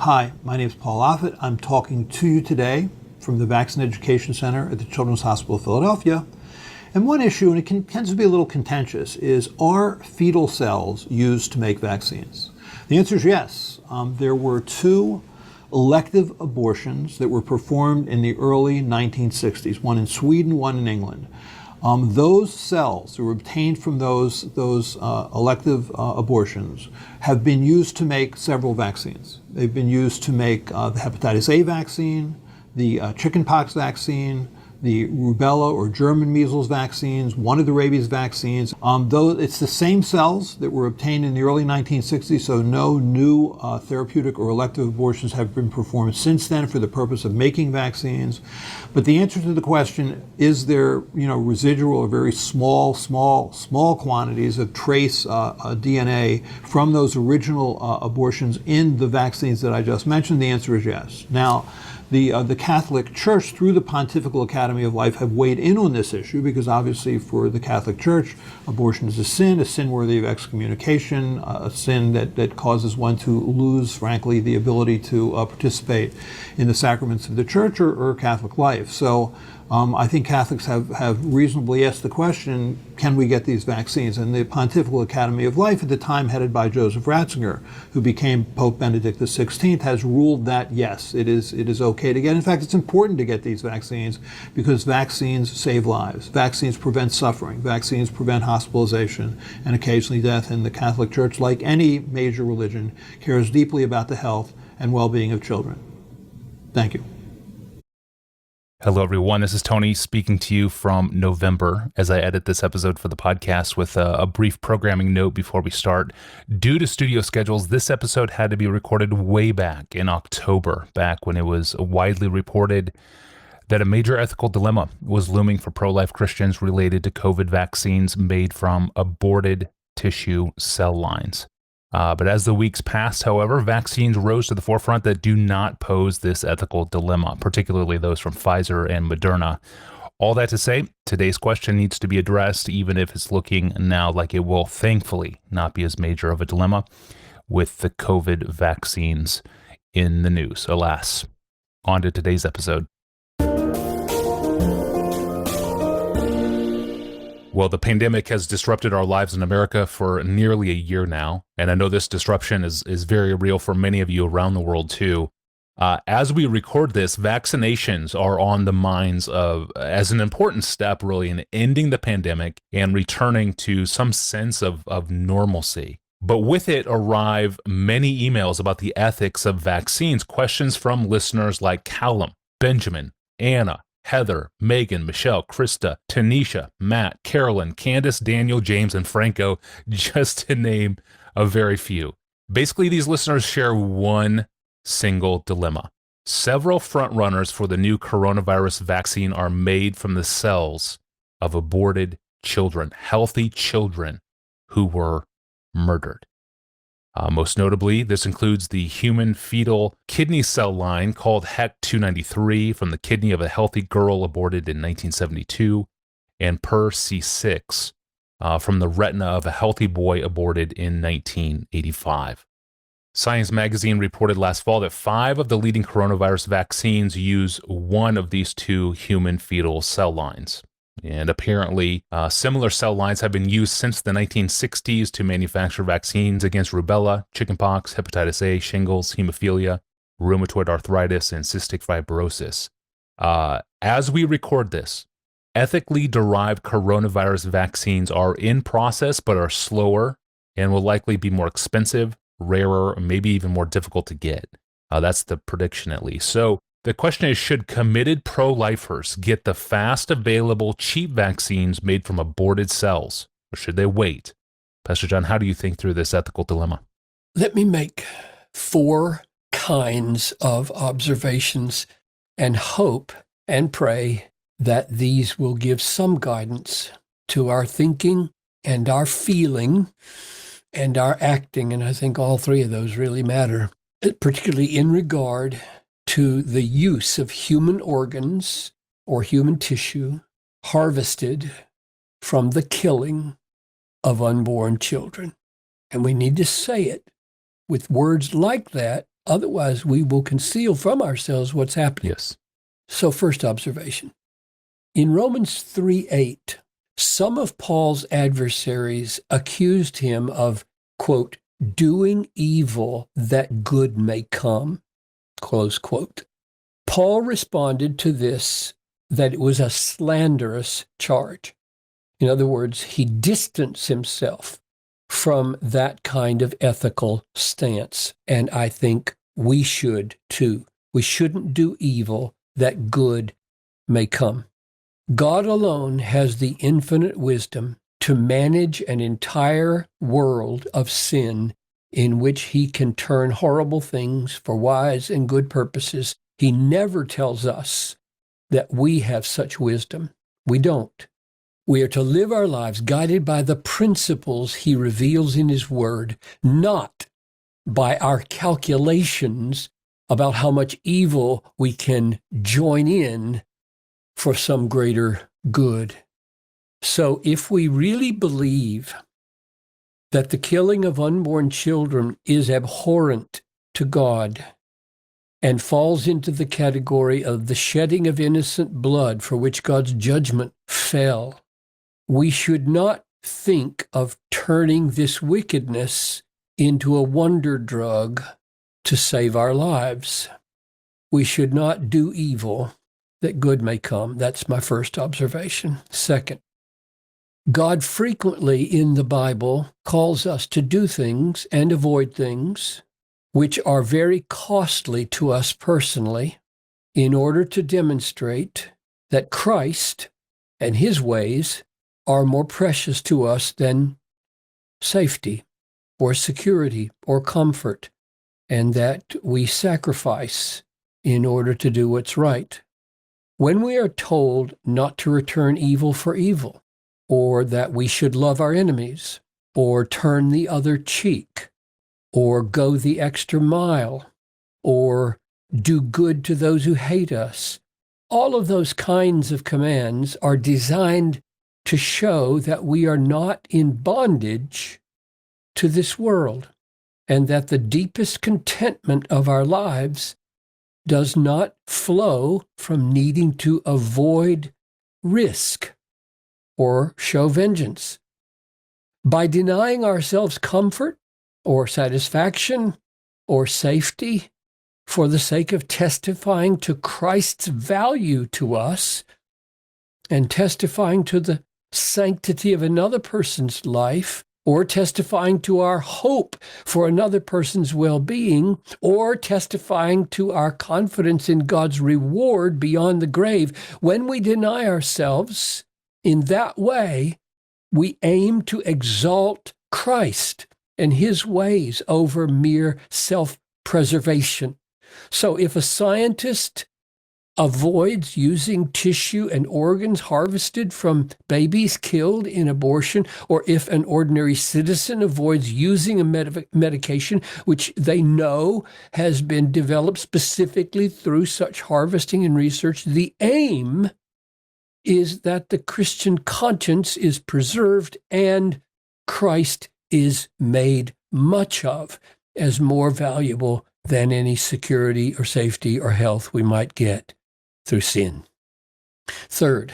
Hi, my name is Paul Offit. I'm talking to you today from the Vaccine Education Center at the Children's Hospital of Philadelphia. And one issue, and it tends to be a little contentious, is are fetal cells used to make vaccines? The answer is yes. There were two elective abortions that were performed in the early 1960s, one in Sweden, one in England. Those cells that were obtained from those elective abortions have been used to make several vaccines. They've been used to make the hepatitis A vaccine, the chickenpox vaccine, the rubella or German measles vaccines, one of the rabies vaccines. Though it's the same cells that were obtained in the early 1960s, so no new therapeutic or elective abortions have been performed since then for the purpose of making vaccines. But the answer to the question, is there residual or very small quantities of trace DNA from those original abortions in the vaccines that I just mentioned? The answer is yes. Now, the Catholic Church, through the Pontifical Academy of Life, have weighed in on this issue because obviously for the Catholic Church, abortion is a sin worthy of excommunication, a sin that causes one to lose, frankly, the ability to participate in the sacraments of the Church or Catholic life. So I think Catholics have reasonably asked the question, can we get these vaccines? And the Pontifical Academy of Life, at the time headed by Joseph Ratzinger, who became Pope Benedict XVI, has ruled that yes, it is okay to get. In fact, it's important to get these vaccines because vaccines save lives. Vaccines prevent suffering. Vaccines prevent hospitalization and occasionally death. And the Catholic Church, like any major religion, cares deeply about the health and well-being of children. Thank you. Hello, everyone. This is Tony speaking to you from November as I edit this episode for the podcast with a brief programming note before we start. Due to studio schedules, this episode had to be recorded way back in October, back when it was widely reported that a major ethical dilemma was looming for pro-life Christians related to COVID vaccines made from aborted tissue cell lines. But as the weeks passed, however, vaccines rose to the forefront that do not pose this ethical dilemma, particularly those from Pfizer and Moderna. All that to say, today's question needs to be addressed, even if it's looking now like it will thankfully not be as major of a dilemma with the COVID vaccines in the news, alas. On to today's episode. Well, the pandemic has disrupted our lives in America for nearly a year now, and I know this disruption is very real for many of you around the world too. As we record this, vaccinations are on the minds as an important step really in ending the pandemic and returning to some sense of normalcy. But with it arrive many emails about the ethics of vaccines, questions from listeners like Callum, Benjamin, Anna, Heather, Megan, Michelle, Krista, Tanisha, Matt, Carolyn, Candace, Daniel, James, and Franco, just to name a very few. Basically, these listeners share one single dilemma. Several frontrunners for the new coronavirus vaccine are made from the cells of aborted children, healthy children who were murdered. Most notably, this includes the human fetal kidney cell line called HEC-293 from the kidney of a healthy girl aborted in 1972, and PER-C6 from the retina of a healthy boy aborted in 1985. Science magazine reported last fall that 5 of the leading coronavirus vaccines use one of these two human fetal cell lines. And apparently, similar cell lines have been used since the 1960s to manufacture vaccines against rubella, chickenpox, hepatitis A, shingles, hemophilia, rheumatoid arthritis, and cystic fibrosis. As we record this, ethically derived coronavirus vaccines are in process but are slower and will likely be more expensive, rarer, or maybe even more difficult to get. That's the prediction at least. So the question is, should committed pro-lifers get the fast available cheap vaccines made from aborted cells, or should they wait? Pastor John, how do you think through this ethical dilemma? Let me make 4 kinds of observations and hope and pray that these will give some guidance to our thinking and our feeling and our acting. And I think all 3 of those really matter, particularly in regard to the use of human organs or human tissue harvested from the killing of unborn children. And we need to say it with words like that Otherwise, we will conceal from ourselves what's happening. Yes. So first observation. In Romans 3:8, some of Paul's adversaries accused him of, quote, doing evil that good may come, close quote. Paul responded to this that it was a slanderous charge. In other words, he distanced himself from that kind of ethical stance. And I think we should too. We shouldn't do evil that good may come. God alone has the infinite wisdom to manage an entire world of sin in which he can turn horrible things for wise and good purposes. He never tells us that we have such wisdom. We don't. We are to live our lives guided by the principles he reveals in his word, not by our calculations about how much evil we can join in for some greater good. So if we really believe that the killing of unborn children is abhorrent to God and falls into the category of the shedding of innocent blood for which God's judgment fell, we should not think of turning this wickedness into a wonder drug to save our lives. We should not do evil that good may come. That's my first observation. Second, God frequently in the Bible calls us to do things and avoid things which are very costly to us personally in order to demonstrate that Christ and his ways are more precious to us than safety or security or comfort, and that we sacrifice in order to do what's right. When we are told not to return evil for evil, or that we should love our enemies, or turn the other cheek, or go the extra mile, or do good to those who hate us, all of those kinds of commands are designed to show that we are not in bondage to this world, and that the deepest contentment of our lives does not flow from needing to avoid risk or show vengeance. By denying ourselves comfort or satisfaction or safety for the sake of testifying to Christ's value to us and testifying to the sanctity of another person's life, or testifying to our hope for another person's well-being, or testifying to our confidence in God's reward beyond the grave, when we deny ourselves in that way, we aim to exalt Christ and his ways over mere self-preservation. So if a scientist avoids using tissue and organs harvested from babies killed in abortion, or if an ordinary citizen avoids using a medication which they know has been developed specifically through such harvesting and research, the aim is that the Christian conscience is preserved and Christ is made much of as more valuable than any security or safety or health we might get through sin. Third,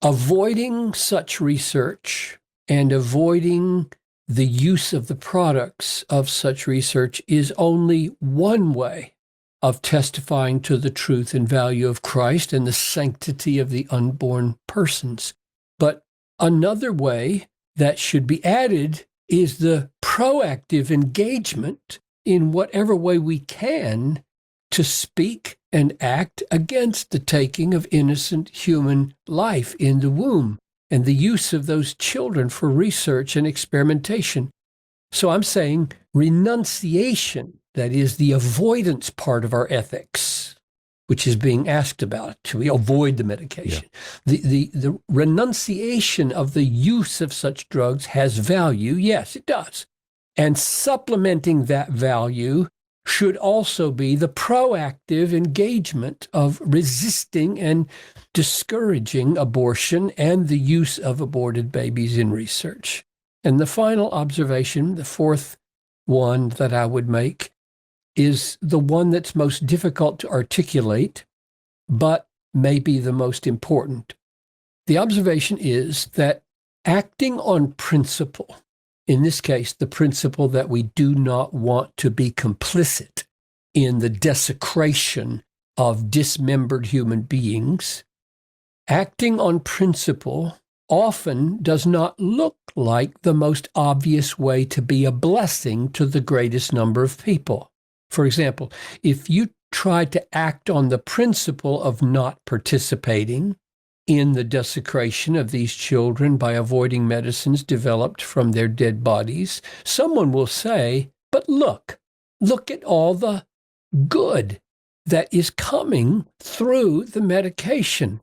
avoiding such research and avoiding the use of the products of such research is only one way of testifying to the truth and value of Christ and the sanctity of the unborn persons. But another way that should be added is the proactive engagement in whatever way we can to speak and act against the taking of innocent human life in the womb and the use of those children for research and experimentation. So I'm saying renunciation, that is the avoidance part of our ethics, which is being asked about. Should we avoid the medication? Yeah. The renunciation of the use of such drugs has value. Yes, it does. And supplementing that value should also be the proactive engagement of resisting and discouraging abortion and the use of aborted babies in research. And the final observation, the fourth one that I would make, is the one that's most difficult to articulate, but may be the most important. The observation is that acting on principle, in this case, the principle that we do not want to be complicit in the desecration of dismembered human beings, acting on principle often does not look like the most obvious way to be a blessing to the greatest number of people. For example, if you try to act on the principle of not participating in the desecration of these children by avoiding medicines developed from their dead bodies, someone will say, but look at all the good that is coming through the medication.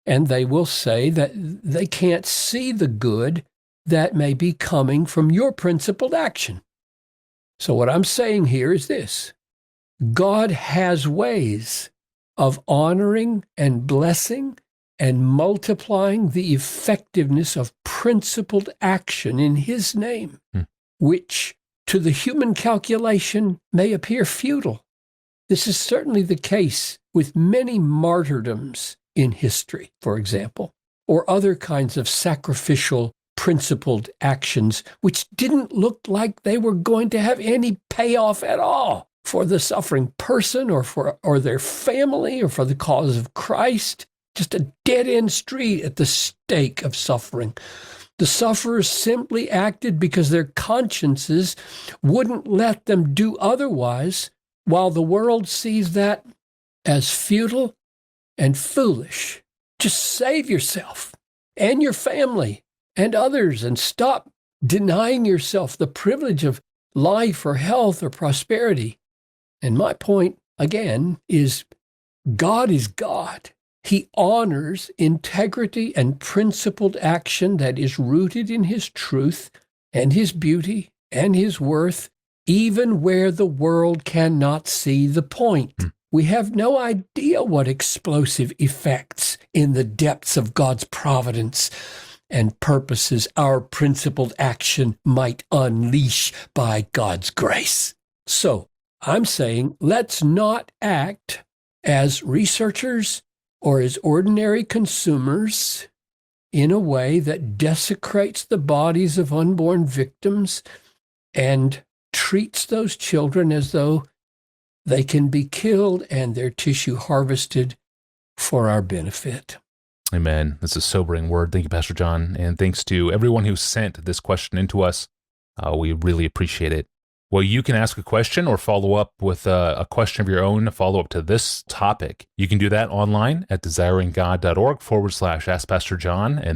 And they will say that they can't see the good that may be coming from your principled action. So what I'm saying here is this: God has ways of honoring and blessing and multiplying the effectiveness of principled action in His name, which to the human calculation may appear futile. This is certainly the case with many martyrdoms in history, for example, or other kinds of sacrificial principled actions which didn't look like they were going to have any payoff at all for the suffering person or their family or for the cause of Christ. Just a dead-end street at the stake of suffering. The sufferers simply acted because their consciences wouldn't let them do otherwise, while the world sees that as futile and foolish. Just save yourself and your family and others and stop denying yourself the privilege of life or health or prosperity. And my point, again, is God is God. He honors integrity and principled action that is rooted in His truth and His beauty and His worth, even where the world cannot see the point. We have no idea what explosive effects in the depths of God's providence and purposes our principled action might unleash by God's grace. So I'm saying let's not act as researchers or as ordinary consumers in a way that desecrates the bodies of unborn victims and treats those children as though they can be killed and their tissue harvested for our benefit. Amen. That's a sobering word. Thank you, Pastor John. And thanks to everyone who sent this question into us. We really appreciate it. Well, you can ask a question or follow up with a question of your own, a follow up to this topic. You can do that online at desiringgod.org/askpastorjohn. And